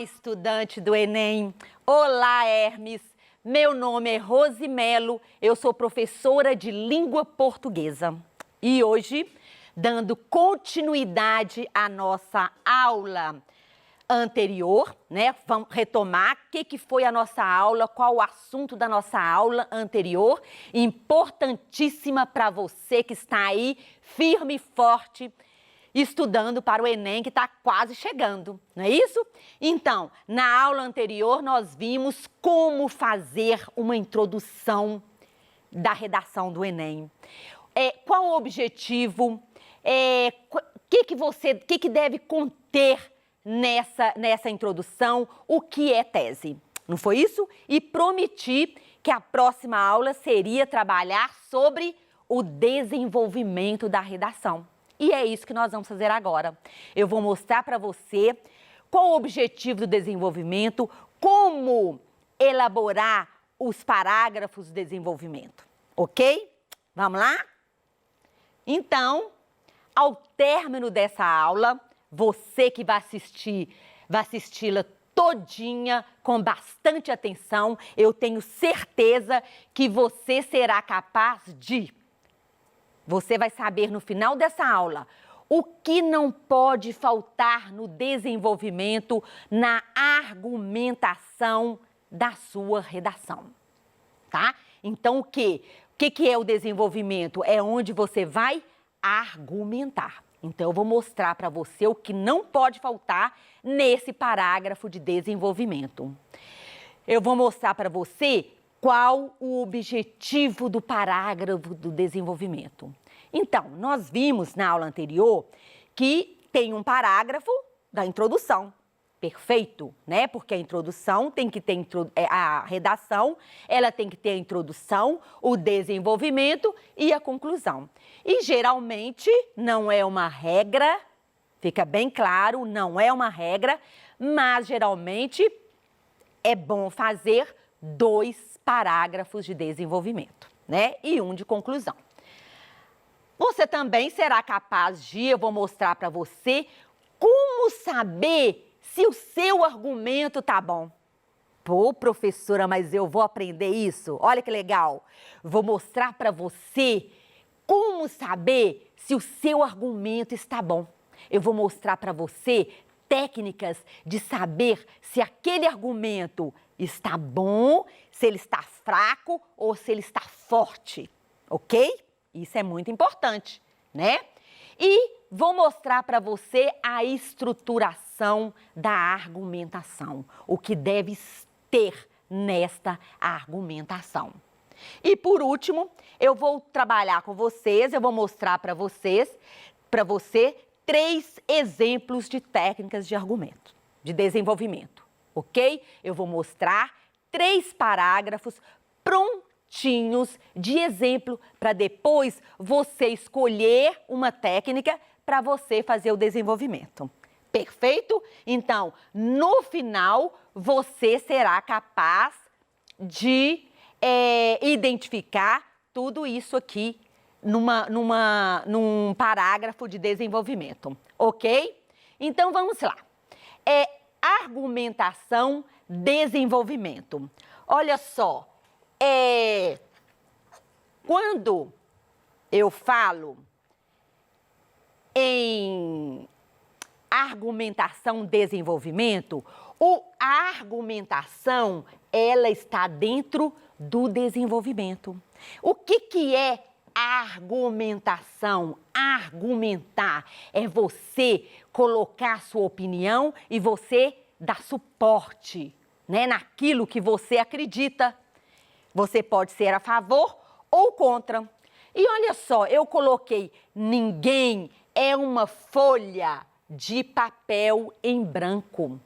estudante do Enem! Olá, Hermes! Meu nome é Rose Melo, eu sou professora de língua portuguesa. E hoje, dando continuidade à nossa aula anterior, né? Vamos retomar o que foi a nossa aula, qual o assunto da nossa aula anterior, importantíssima para você que está aí firme e forte, estudando para o Enem, que está quase chegando, não é isso? Então, na aula anterior, nós vimos como fazer uma introdução da redação do Enem. Qual o objetivo? O que deve conter nessa introdução? O que é tese? Não foi isso? E prometi que a próxima aula seria trabalhar sobre o desenvolvimento da redação. E é isso que nós vamos fazer agora. Eu vou mostrar para você qual o objetivo do desenvolvimento, como elaborar os parágrafos do desenvolvimento, ok? Vamos lá? Então, ao término dessa aula, você que vai assisti-la todinha com bastante atenção, eu tenho certeza que você será capaz de... Você vai saber no final dessa aula o que não pode faltar no desenvolvimento, na argumentação da sua redação, tá? Então, o que é o desenvolvimento? É onde você vai argumentar. Então, eu vou mostrar para você o que não pode faltar nesse parágrafo de desenvolvimento. Eu vou mostrar para você qual o objetivo do parágrafo do desenvolvimento. Então, nós vimos na aula anterior que tem um parágrafo da introdução. Perfeito, né? Porque a introdução tem que ter a redação, ela tem que ter a introdução, o desenvolvimento e a conclusão. E geralmente não é uma regra, fica bem claro, não é uma regra, mas geralmente é bom fazer 2 parágrafos de desenvolvimento, né? E um de conclusão. Você também será capaz de, eu vou mostrar para você, como saber se o seu argumento tá bom. Pô, professora, mas eu vou aprender isso? Olha que legal. Vou mostrar para você como saber se o seu argumento está bom. Eu vou mostrar para você técnicas de saber se aquele argumento está bom, se ele está fraco ou se ele está forte, ok? Isso é muito importante, né? E vou mostrar para você a estruturação da argumentação, o que deve ter nesta argumentação. E por último, eu vou trabalhar com vocês, eu vou mostrar para você 3 exemplos de técnicas de argumento, de desenvolvimento, ok? Eu vou mostrar 3 parágrafos prontinhos de exemplo para depois você escolher uma técnica para você fazer o desenvolvimento. Perfeito? Então, no final, você será capaz de identificar tudo isso aqui num parágrafo de desenvolvimento, ok? Então, vamos lá. Argumentação, desenvolvimento. Olha só, quando eu falo em argumentação, desenvolvimento, a argumentação, ela está dentro do desenvolvimento. O que é argumentação? Argumentar é você colocar sua opinião e você dar suporte, né, naquilo que você acredita. Você pode ser a favor ou contra. E olha só, eu coloquei: ninguém é uma folha de papel em branco.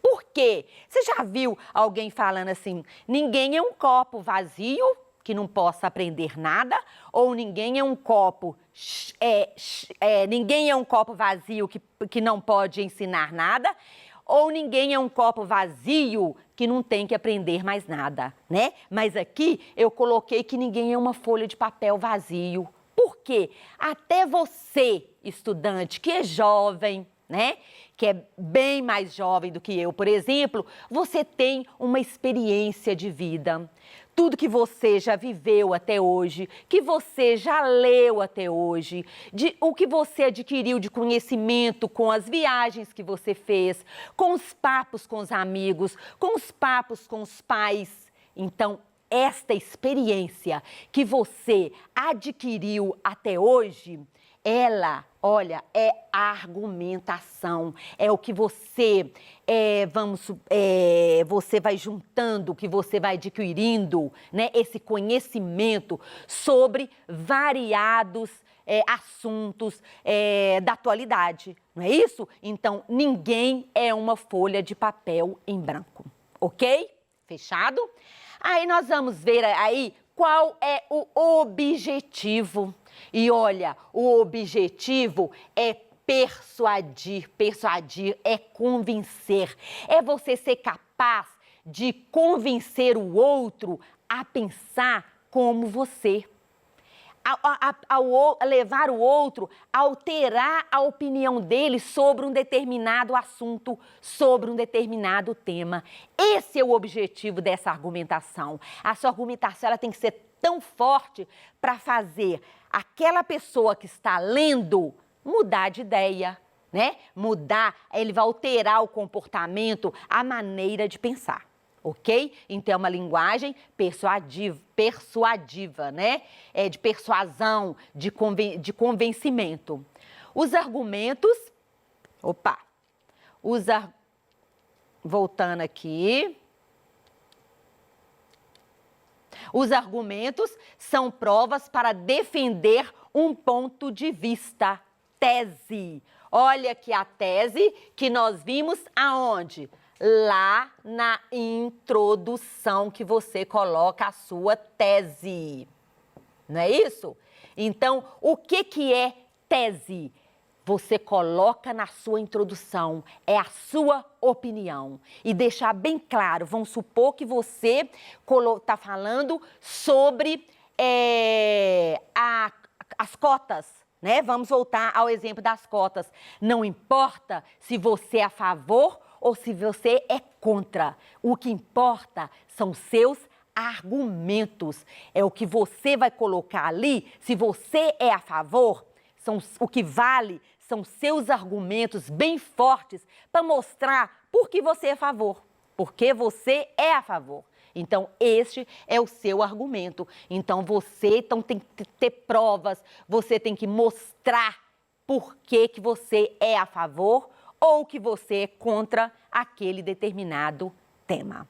Por quê? Você já viu alguém falando assim: ninguém é um copo vazio que não possa aprender nada, ou ninguém é um copo ninguém é um copo vazio que não pode ensinar nada, ou ninguém é um copo vazio que não tem que aprender mais nada, né? Mas aqui eu coloquei que ninguém é uma folha de papel vazio. Por quê? Até você, estudante, que é jovem, né? que é bem mais jovem do que eu, por exemplo, você tem uma experiência de vida. Tudo que você já viveu até hoje, que você já leu até hoje, o que você adquiriu de conhecimento com as viagens que você fez, com os papos com os amigos, com os papos com os pais. Então, esta experiência que você adquiriu até hoje, ela, olha, é argumentação, é o que você, você vai juntando, o que você vai adquirindo, né? Esse conhecimento sobre variados assuntos da atualidade, não é isso? Então, ninguém é uma folha de papel em branco, ok? Fechado? Aí nós vamos ver aí qual é o objetivo. E olha, o objetivo é persuadir, persuadir é convencer, é você ser capaz de convencer o outro a pensar como você. A levar o outro a alterar a opinião dele sobre um determinado assunto, sobre um determinado tema. Esse é o objetivo dessa argumentação. A sua argumentação ela tem que ser tão forte para fazer aquela pessoa que está lendo mudar de ideia, né? Mudar, ele vai alterar o comportamento, a maneira de pensar. Ok? Então, é uma linguagem persuadiva, né? De persuasão, de convencimento. Os argumentos... Voltando aqui. Os argumentos são provas para defender um ponto de vista. Tese. Olha aqui a tese que nós vimos aonde? Lá na introdução que você coloca a sua tese. Não é isso? Então, o que é tese? Você coloca na sua introdução, é a sua opinião. E deixar bem claro, vamos supor que você está falando sobre as cotas, né? Vamos voltar ao exemplo das cotas. Não importa se você é a favor ou se você é contra. O que importa são seus argumentos. É o que você vai colocar ali. Se você é a favor, o que vale são seus argumentos bem fortes para mostrar por que você é a favor. Porque você é a favor. Então, este é o seu argumento. Então, você tem que ter provas, você tem que mostrar por que você é a favor ou que você é contra aquele determinado tema.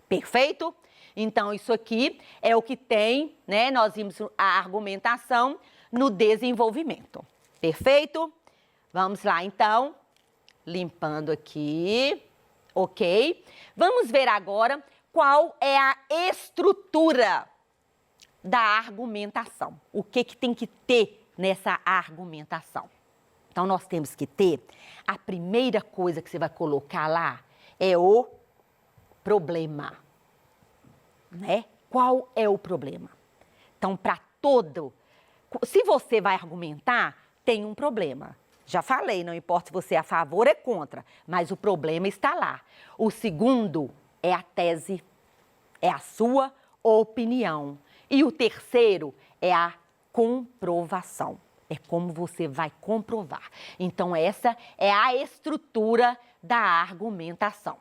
Perfeito? Então, isso aqui é o que tem, né? Nós vimos a argumentação no desenvolvimento. Perfeito? Vamos lá, então. Limpando aqui. Ok? Vamos ver agora qual é a estrutura da argumentação. O que tem que ter nessa argumentação? Então, nós temos que ter, a primeira coisa que você vai colocar lá é o problema, né? Qual é o problema? Então, se você vai argumentar, tem um problema. Já falei, não importa se você é a favor ou é contra, mas o problema está lá. O segundo é a tese, é a sua opinião. E o terceiro é a comprovação. É como você vai comprovar. Então, essa é a estrutura da argumentação.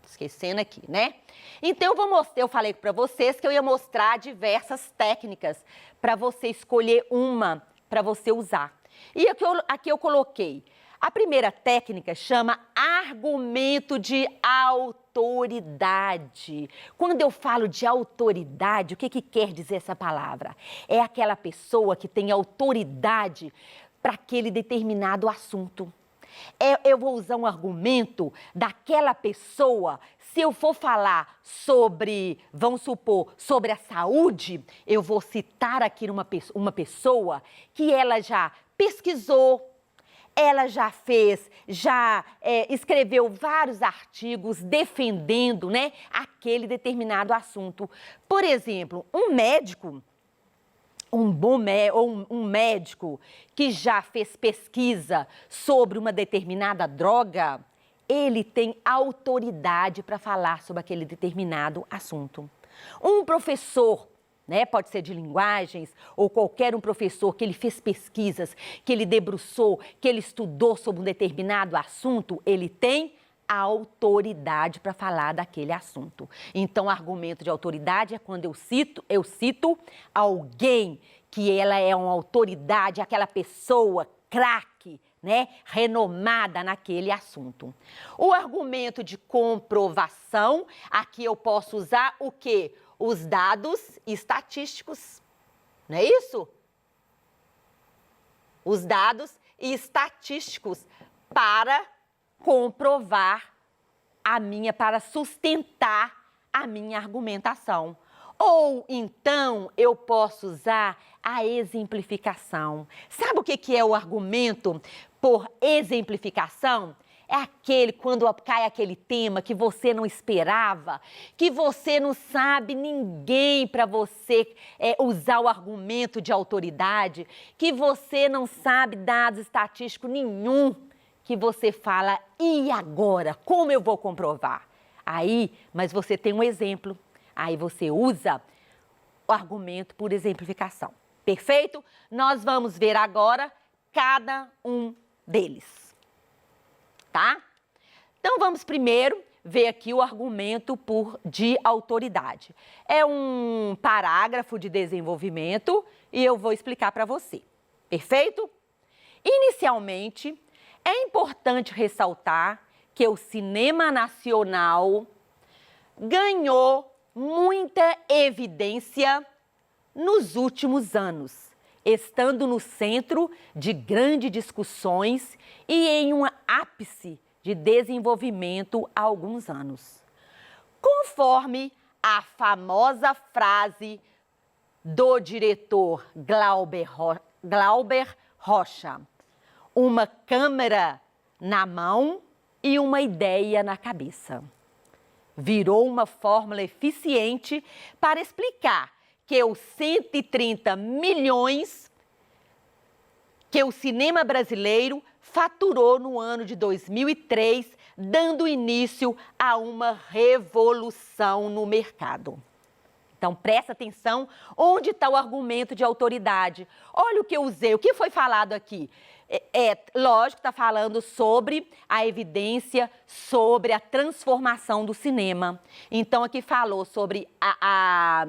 Esquecendo aqui, né? Então, eu falei para vocês que eu ia mostrar diversas técnicas para você escolher uma para você usar. E aqui eu coloquei. A primeira técnica chama argumento de autoridade. Quando eu falo de autoridade, o que quer dizer essa palavra? É aquela pessoa que tem autoridade para aquele determinado assunto. Eu vou usar um argumento daquela pessoa. Se eu for falar sobre, vamos supor, sobre a saúde, eu vou citar aqui uma pessoa que ela já pesquisou, ela já escreveu vários artigos defendendo, né, aquele determinado assunto. Por exemplo, um médico, um médico que já fez pesquisa sobre uma determinada droga, ele tem autoridade para falar sobre aquele determinado assunto. Um professor, né, pode ser de linguagens ou qualquer um professor que ele fez pesquisas, que ele debruçou, que ele estudou sobre um determinado assunto, ele tem autoridade para falar daquele assunto. Então, argumento de autoridade é quando eu cito alguém que ela é uma autoridade, aquela pessoa craque, né, renomada naquele assunto. O argumento de comprovação, aqui eu posso usar o quê? Os dados estatísticos, não é isso? Os dados estatísticos para comprovar para sustentar a minha argumentação. Ou então eu posso usar a exemplificação. Sabe o que é o argumento por exemplificação? É aquele quando cai aquele tema que você não esperava, que você não sabe ninguém para você usar o argumento de autoridade, que você não sabe dados estatísticos nenhum, que você fala, e agora? Como eu vou comprovar? Aí, mas você tem um exemplo, aí você usa o argumento por exemplificação. Perfeito? Nós vamos ver agora cada um deles, tá? Então, vamos primeiro ver aqui o argumento de autoridade. É um parágrafo de desenvolvimento e eu vou explicar para você. Perfeito? Inicialmente, é importante ressaltar que o cinema nacional ganhou muita evidência nos últimos anos, estando no centro de grandes discussões e em um ápice de desenvolvimento há alguns anos. Conforme a famosa frase do diretor Glauber Rocha, uma câmera na mão e uma ideia na cabeça. Virou uma fórmula eficiente para explicar que os 130 milhões que o cinema brasileiro faturou no ano de 2003, dando início a uma revolução no mercado. Então, presta atenção onde está o argumento de autoridade. Olha o que eu usei, o que foi falado aqui. Lógico, está falando sobre a evidência, sobre a transformação do cinema. Então, aqui falou sobre a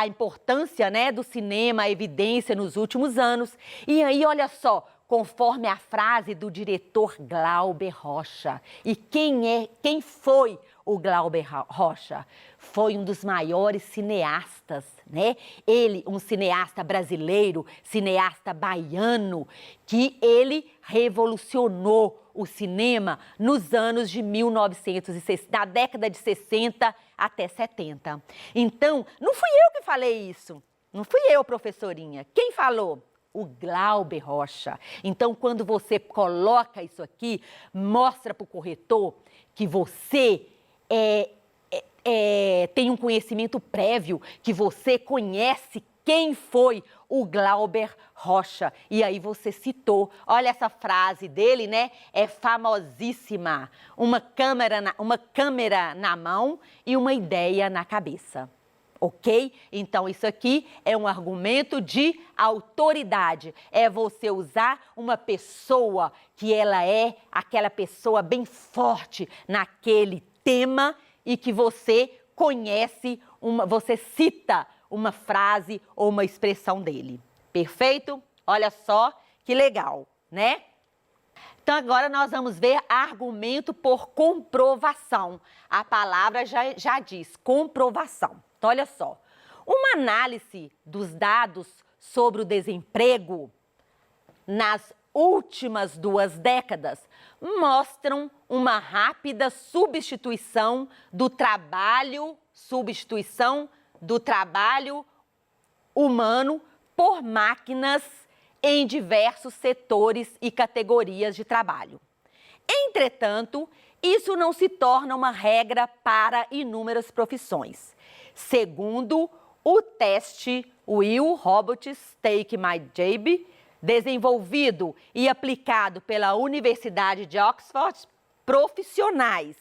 importância, né, do cinema, a evidência nos últimos anos. E aí, olha só, conforme a frase do diretor Glauber Rocha. E quem foi o Glauber Rocha? Foi um dos maiores cineastas, né? Ele, um cineasta brasileiro, cineasta baiano, que ele revolucionou o cinema nos anos de 1960, da década de 60 até 70. Então, não fui eu que falei isso, não fui eu, professorinha. Quem falou? O Glauber Rocha. Então, quando você coloca isso aqui, mostra para o corretor que você tem um conhecimento prévio, que você conhece quem foi o Glauber Rocha. E aí você citou, olha essa frase dele, né? É famosíssima. Uma câmera na mão e uma ideia na cabeça. Ok? Então, isso aqui é um argumento de autoridade. É você usar uma pessoa que ela é aquela pessoa bem forte naquele tema e que você conhece, você cita uma frase ou uma expressão dele. Perfeito? Olha só que legal, né? Então, agora nós vamos ver argumento por comprovação. A palavra já diz comprovação. Então, olha só, uma análise dos dados sobre o desemprego nas últimas 2 décadas mostram uma rápida substituição do trabalho humano por máquinas em diversos setores e categorias de trabalho. Entretanto, isso não se torna uma regra para inúmeras profissões. Segundo o teste Will Robots Take My Job, desenvolvido e aplicado pela Universidade de Oxford, profissionais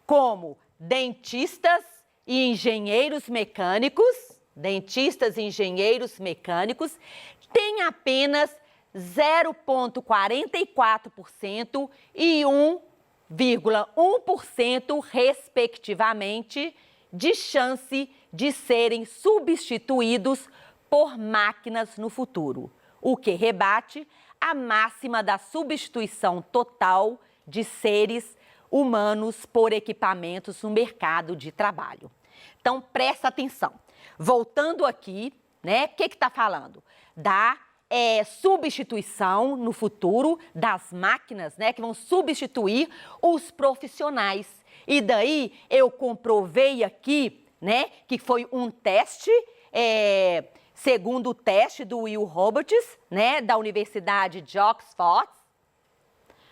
como dentistas e engenheiros mecânicos, têm apenas 0,44% e 1,1%, respectivamente, de chance de serem substituídos por máquinas no futuro, o que rebate a máxima da substituição total de seres humanos por equipamentos no mercado de trabalho. Então, presta atenção. Voltando aqui, né? O que está falando? Da substituição no futuro das máquinas, né? Que vão substituir os profissionais. E daí, eu comprovei aqui, né? Que foi um teste, segundo o teste do Will Robots, né? Da Universidade de Oxford.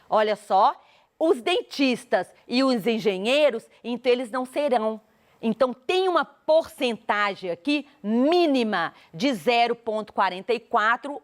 Olha só. Os dentistas e os engenheiros, então eles não serão. Então, tem uma porcentagem aqui mínima de 0,44%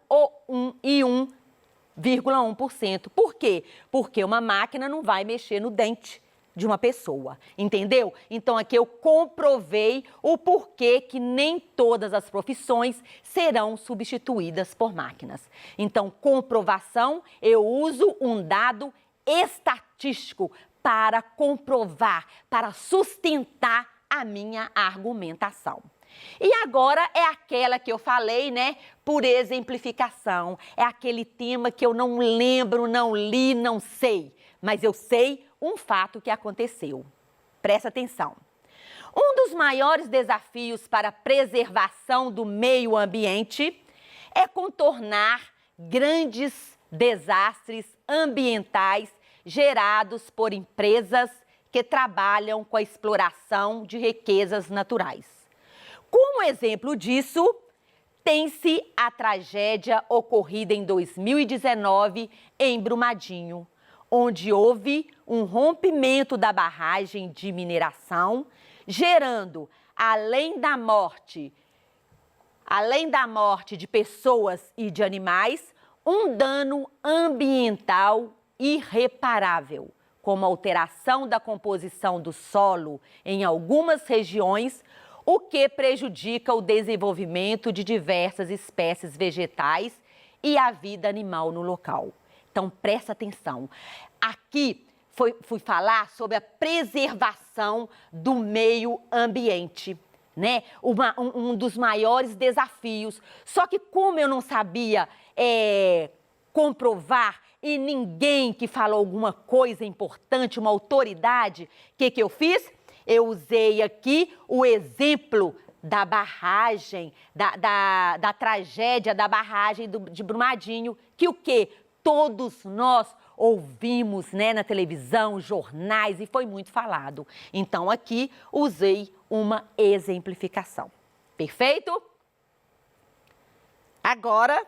e 1,1%. Por quê? Porque uma máquina não vai mexer no dente de uma pessoa, entendeu? Então, aqui eu comprovei o porquê que nem todas as profissões serão substituídas por máquinas. Então, comprovação, eu uso um dado estatístico para comprovar, para sustentar a minha argumentação. E agora é aquela que eu falei, né, por exemplificação. É aquele tema que eu não lembro, não li, não sei, mas eu sei um fato que aconteceu. Presta atenção. Um dos maiores desafios para a preservação do meio ambiente é contornar grandes desastres ambientais gerados por empresas que trabalham com a exploração de riquezas naturais. Como exemplo disso, tem-se a tragédia ocorrida em 2019 em Brumadinho, onde houve um rompimento da barragem de mineração, gerando, além da morte de pessoas e de animais, um dano ambiental irreparável, como alteração da composição do solo em algumas regiões, o que prejudica o desenvolvimento de diversas espécies vegetais e a vida animal no local. Então, presta atenção. Aqui fui falar sobre a preservação do meio ambiente, né? Um dos maiores desafios. Só que como eu não sabia comprovar e ninguém que falou alguma coisa importante, uma autoridade, o que eu fiz? Eu usei aqui o exemplo da barragem, da tragédia da barragem de Brumadinho, que o quê? Todos nós ouvimos, né, na televisão, jornais, e foi muito falado. Então, aqui usei uma exemplificação. Perfeito? Agora,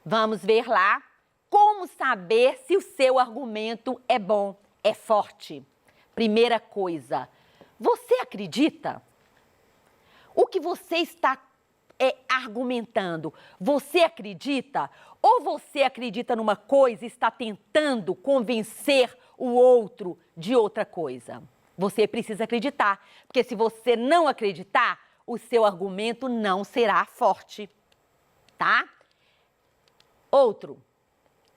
vamos ver lá como saber se o seu argumento é bom, é forte. Primeira coisa, você acredita? O que você está argumentando, você acredita? Ou você acredita numa coisa e está tentando convencer o outro de outra coisa? Você precisa acreditar, porque se você não acreditar, o seu argumento não será forte, tá? Outro,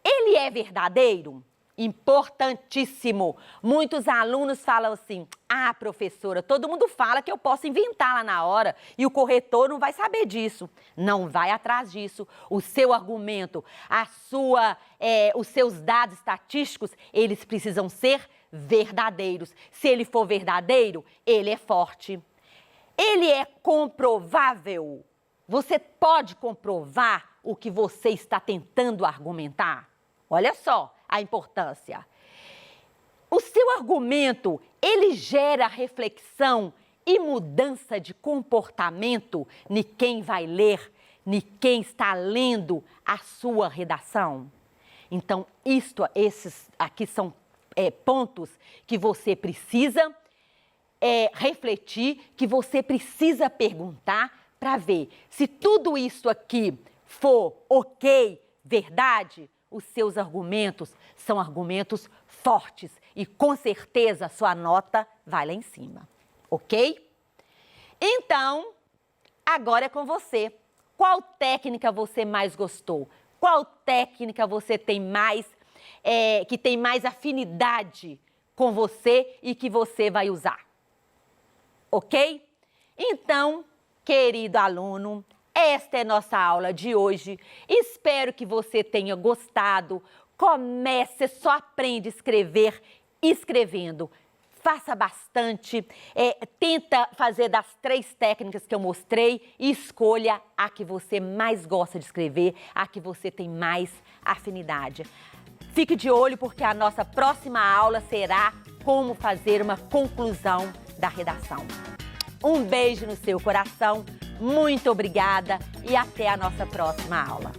ele é verdadeiro? Importantíssimo. Muitos alunos falam assim, professora, todo mundo fala que eu posso inventar lá na hora e o corretor não vai saber disso. Não vai atrás disso. O seu argumento, os seus dados estatísticos, eles precisam ser verdadeiros. Se ele for verdadeiro, ele é forte. Ele é comprovável. Você pode comprovar o que você está tentando argumentar? Olha só a importância. O seu argumento, ele gera reflexão e mudança de comportamento em quem vai ler, em quem está lendo a sua redação? Então, esses aqui são pontos que você precisa refletir, que você precisa perguntar para ver se tudo isso aqui for ok, verdade, os seus argumentos são argumentos fortes e com certeza sua nota vai lá em cima, ok? Então, agora é com você. Qual técnica você mais gostou? Qual técnica você tem mais, que tem mais afinidade com você e que você vai usar? Ok? Então, querido aluno, esta é nossa aula de hoje. Espero que você tenha gostado. Comece, só aprende a escrever escrevendo. Faça bastante, tenta fazer das 3 técnicas que eu mostrei e escolha a que você mais gosta de escrever, a que você tem mais afinidade. Fique de olho porque a nossa próxima aula será como fazer uma conclusão da redação. Um beijo no seu coração, muito obrigada e até a nossa próxima aula.